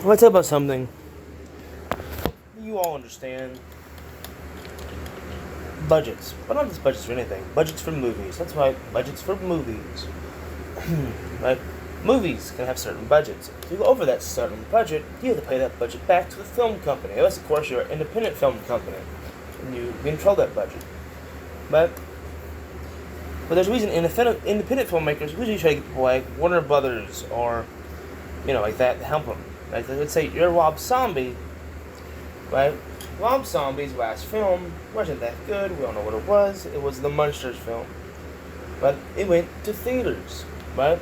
If I tell about something, you all understand budgets, but not just budgets for anything. Budgets for movies. That's right, budgets for movies. Right? Movies can have certain budgets. If you go over that certain budget, you have to pay that budget back to the film company. Unless, of course, you're an independent film company and you control that budget. But there's a reason independent filmmakers usually try to get people like Warner Brothers or, like that to help them. Like, let's say you're Rob Zombie, right? Rob Zombie's last film wasn't that good. We all know what it was. It was the Monsters film. But it went to theaters, right?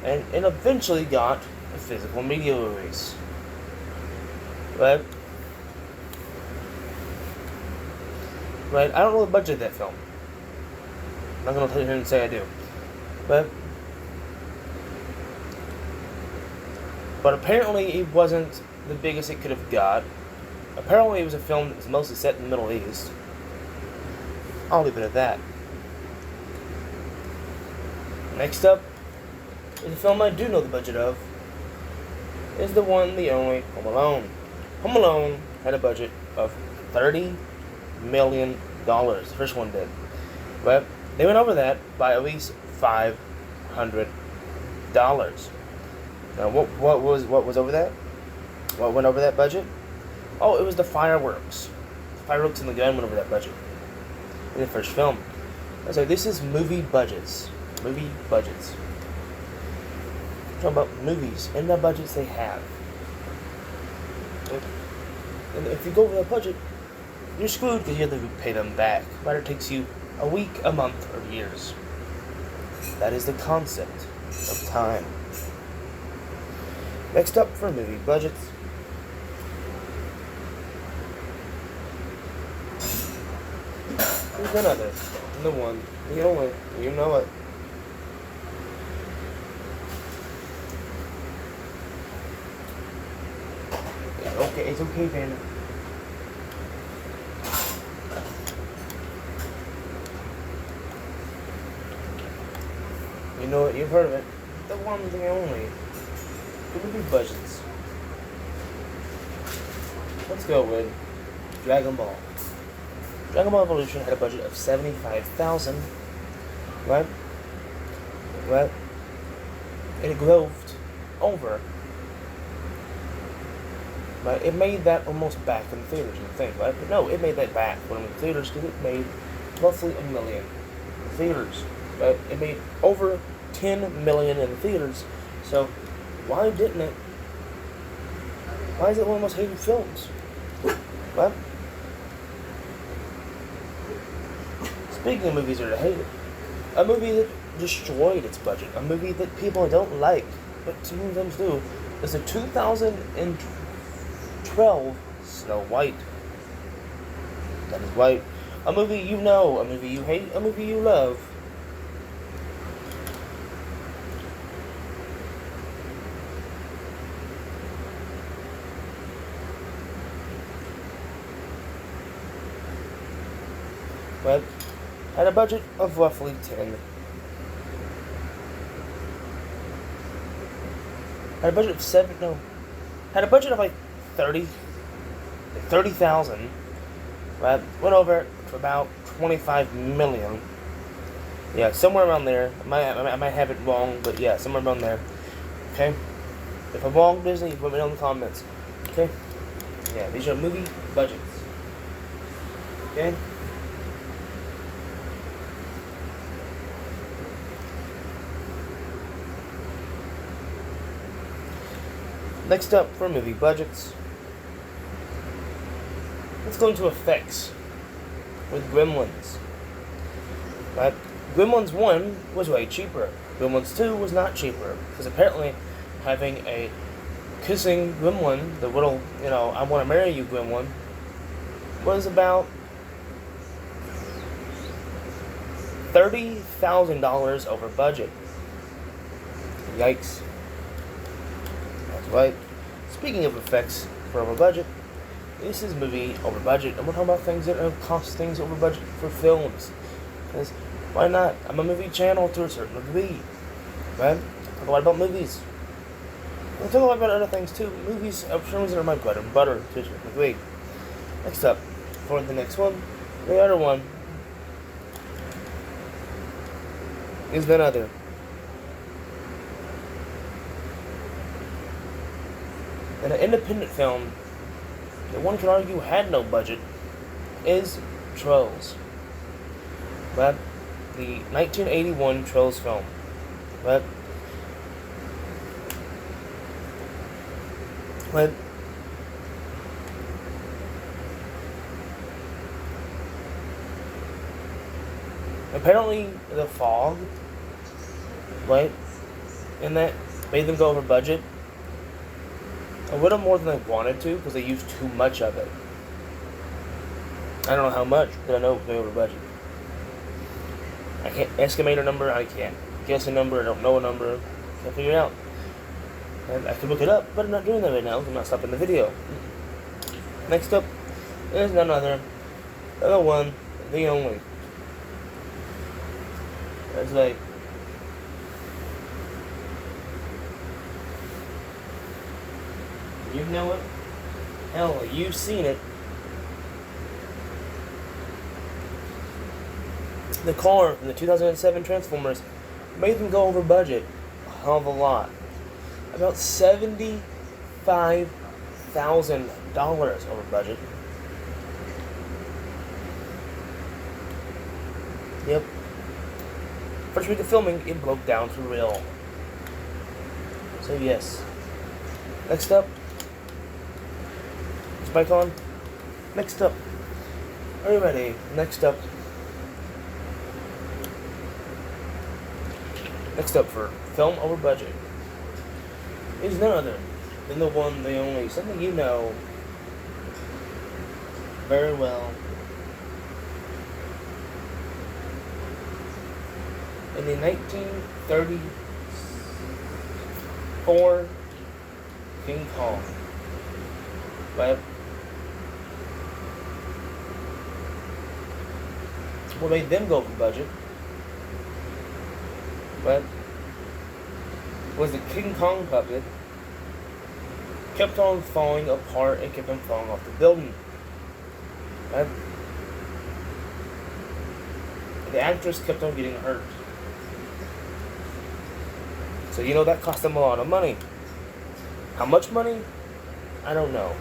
And it eventually got a physical media release. Right? Right? I don't know the budget of that film. I'm not going to tell you here and say I do. But apparently it wasn't the biggest it could have got. Apparently it was a film that was mostly set in the Middle East. I'll leave it at that. Next up is a film I do know the budget of. Is the one, the only, Home Alone. Home Alone had a budget of $30 million. The first one did. But they went over that by at least $500. Now what was over that? What went over that budget? Oh, it was the fireworks. The fireworks and the gun went over that budget in the first film. So this is movie budgets. Movie budgets. I'm talking about movies and the budgets they have. And if you go over that budget, you're screwed because you have to pay them back. Whether it takes you a week, a month, or years. That is the concept of time. Next up for movie budgets. There's none other than the one, the only, you know it. It's okay, Panda. You know it, you've heard of it. The one, the only. The movie budgets. Let's go with Dragon Ball. Dragon Ball Evolution had a budget of $75,000, right? Right? And it grossed over. Right? It made that almost back in the theaters, you think, right? But no, it made that back when it was in the theaters because it made roughly $1 million in the theaters. Right? It made over $10 million in the theaters. So why didn't it? Why is it one of the most hated films? What? Speaking of movies that are hated, a movie that destroyed its budget, a movie that people don't like, but sometimes do, is the 2012 Snow White. That is right. A movie you know, a movie you hate, a movie you love. But had a budget of roughly 10. Had a budget of 7, no. Had a budget of like 30,000. Right? Went over for about 25 million. Yeah, somewhere around there. I might have it wrong, but yeah, somewhere around there. Okay? If I'm wrong, Disney, put me down in the comments. Okay? Yeah, these are movie budgets. Okay? Next up for movie budgets, let's go into effects with Gremlins. Right? Gremlins 1 was way cheaper. Gremlins 2 was not cheaper because apparently having a kissing gremlin, the little, I want to marry you gremlin, was about $30,000 over budget. Yikes. Right? Speaking of effects for over budget, this is a movie over budget, and we're talking about things that cost things over budget for films. Because why not? I'm a movie channel to a certain degree, right? Talk a lot about movies. We'll talk a lot about other things too. Movies, films that are my bread and butter. Wait. Next up, for the next one, the other one is none other than an independent film that one could argue had no budget is Trolls. But the 1981 Trolls film. But apparently the fog, right, and that made them go over budget a little more than they wanted to because they used too much of it. I don't know how much, but I know they over budget. I can't estimate a number, I can't guess a number, I don't know a number, can't figure it out. And I could look it up, but I'm not doing that right now, I'm not stopping the video. Next up is none other than the one, the only. It's like, you know it? Hell, you've seen it. The car from the 2007 Transformers made them go over budget a hell of a lot. About $75,000 over budget. Yep. First week of filming, it broke down for real. So yes. Next up. Is mic on? Next up. Are you ready? Next up. Next up for film over budget is none other than the one, the only, something you know very well. In the 1934 King Kong, right? What made them go over budget? But was the King Kong puppet kept on falling apart and kept on falling off the building. Right? The actress kept on getting hurt. So you know that cost them a lot of money. How much money? I don't know.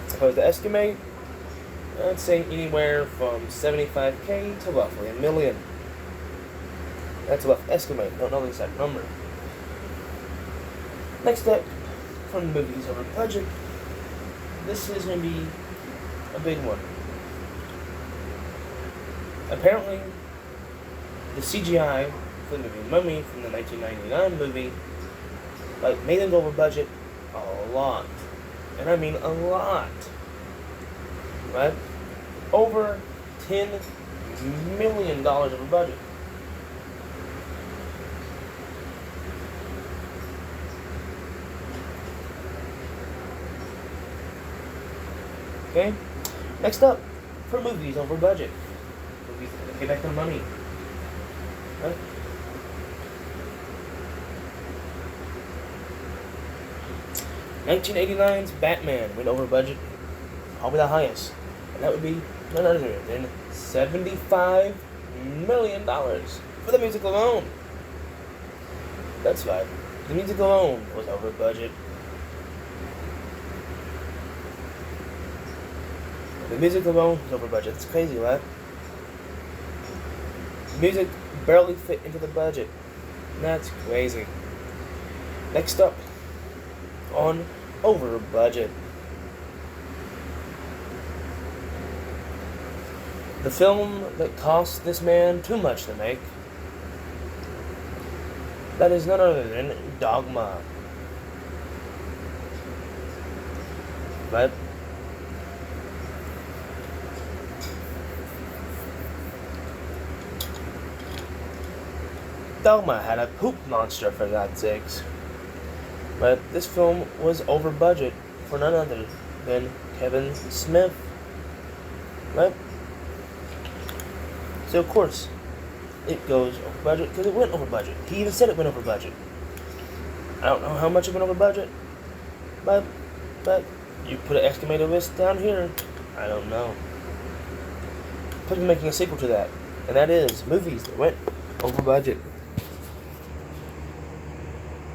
If I was to estimate, I'd say anywhere from $75K to roughly $1 million. That's a rough estimate, don't know the exact number. Next up, from movies over budget, this is going to be a big one. Apparently, the CGI for the movie Mummy from the 1999 movie made them go over budget a lot. And I mean a lot. Right? Over $10 million over budget. Okay? Next up, for movies over budget. Movies that pay back their money. Right? $1989's Batman went over budget, probably the highest. And that would be none other than $75 million for the music alone. That's right. The music alone was over budget. The music alone was over budget. It's crazy, right? Music barely fit into the budget. That's crazy. Next up, on over budget. The film that cost this man too much to make. That is none other than Dogma. Right? Dogma had a poop monster, for God's sakes. But this film was over budget for none other than Kevin Smith. Right? So of course, it goes over budget because it went over budget. He even said it went over budget. I don't know how much it went over budget, but you put an exclamation list down here. I don't know. Could be making a sequel to that, and that is movies that went over budget.